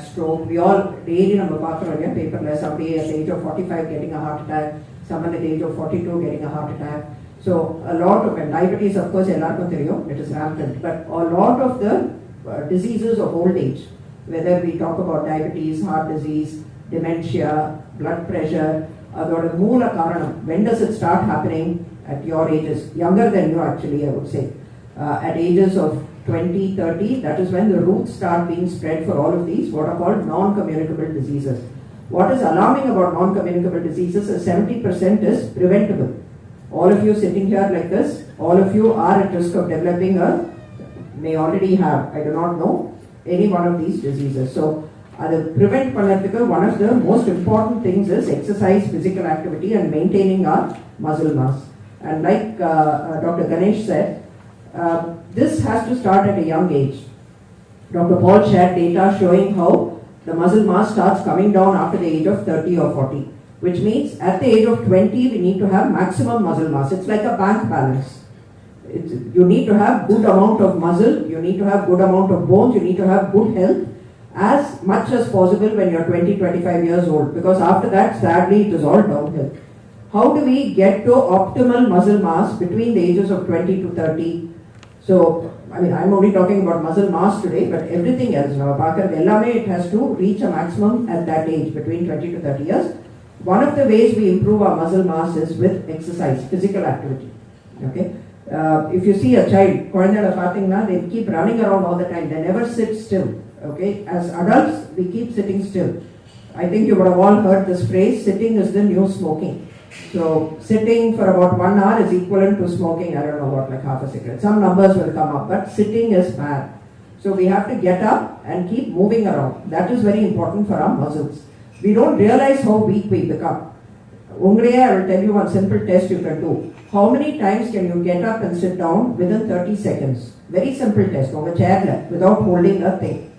stroke. We all daily paperless, somebody at the age of 45 getting a heart attack, someone at the age of 42 getting a heart attack. So a lot of, and diabetes of course, it is rampant, but a lot of the diseases of old age, whether we talk about diabetes, heart disease, dementia, blood pressure, when does it start happening? At your ages, younger than you actually, I would say. At ages of 20, 30, that is when the roots start being spread for all of these, what are called non-communicable diseases. What is alarming about non-communicable diseases is 70% is preventable. All of you sitting here like this, all of you are at risk of developing may already have, I do not know, any one of these diseases. So, prevent pannadhukku, one of the most important things is exercise, physical activity and maintaining our muscle mass. And like Dr. Ganesh said, this has to start at a young age. Dr. Paul shared data showing how the muscle mass starts coming down after the age of 30 or 40, which means at the age of 20, we need to have maximum muscle mass. It's like a bank balance. You need to have good amount of muscle, you need to have good amount of bones, you need to have good health as much as possible when you're 20, 25 years old, because after that, sadly, it is all downhill. How do we get to optimal muscle mass between the ages of 20 to 30? So, I mean, I'm only talking about muscle mass today, but everything else, it has to reach a maximum at that age, between 20 to 30 years. One of the ways we improve our muscle mass is with exercise, physical activity. Okay? If you see a child, they keep running around all the time, they never sit still. Okay? As adults, we keep sitting still. I think you would have all heard this phrase, sitting is the new smoking. So, sitting for about 1 hour is equivalent to smoking, I don't know what, like half a cigarette. Some numbers will come up, but sitting is bad. So, we have to get up and keep moving around. That is very important for our muscles. We don't realize how weak we become. I will tell you one simple test you can do. How many times can you get up and sit down within 30 seconds? Very simple test, on a chair, without holding a thing.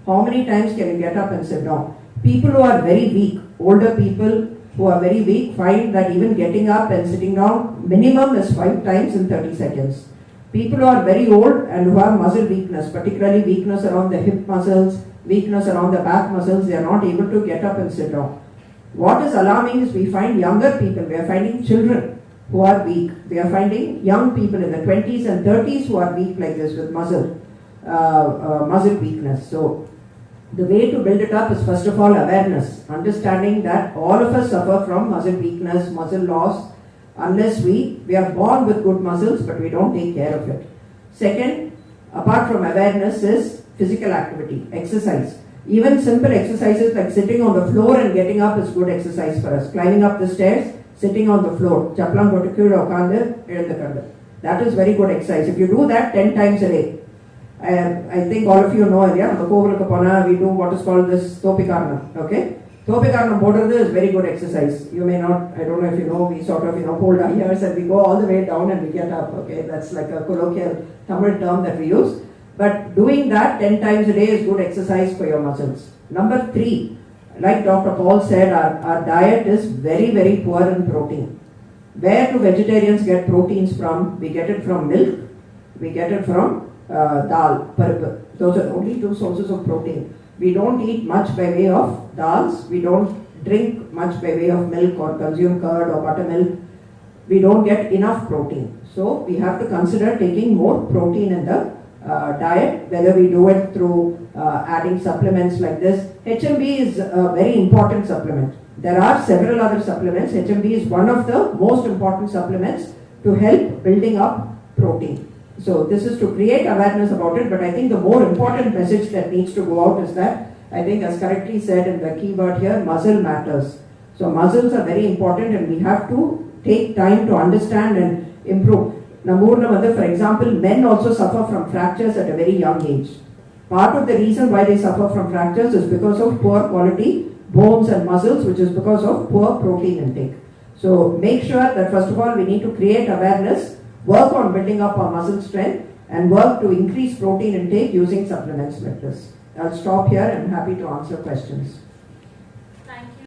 How many times can you get up and sit down? People who are very weak, older people who are very weak, find that even getting up and sitting down, minimum is 5 times in 30 seconds. People who are very old and who have muscle weakness, particularly weakness around the hip muscles, weakness around the back muscles, they are not able to get up and sit down. What is alarming is we find younger people, we are finding children who are weak. We are finding young people in the 20s and 30s who are weak like this with muscle weakness. So, the way to build it up is first of all awareness, understanding that all of us suffer from muscle weakness, muscle loss, unless we are born with good muscles but we don't take care of it. Second, apart from awareness is physical activity, exercise. Even simple exercises like sitting on the floor and getting up is good exercise for us. Climbing up the stairs, sitting on the floor. That is very good exercise. If you do that 10 times a day, I think all of you know, we do what is called this Topikarnam. Okay? Topikarnam Bodhana is very good exercise. You may not, I don't know if you know, we sort of hold our ears and we go all the way down and we get up. Okay? That's like a colloquial Tamil term that we use. But doing that 10 times a day is good exercise for your muscles. Number 3, like Dr. Paul said, our diet is very, very poor in protein. Where do vegetarians get proteins from? We get it from milk, we get it from dal, purple. Those are only 2 sources of protein. We don't eat much by way of dals, we don't drink much by way of milk or consume curd or buttermilk. We don't get enough protein. So we have to consider taking more protein in the diet, whether we do it through adding supplements like this. HMB is a very important supplement. There are several other supplements. HMB is one of the most important supplements to help building up protein. So this is to create awareness about it, but I think the more important message that needs to go out is that, I think as correctly said in the keyword here, muscle matters. So muscles are very important and we have to take time to understand and improve. For example, men also suffer from fractures at a very young age. Part of the reason why they suffer from fractures is because of poor quality bones and muscles, which is because of poor protein intake. So make sure that first of all we need to create awareness, work on building up our muscle strength and work to increase protein intake using supplements like this. I'll stop here and happy to answer questions.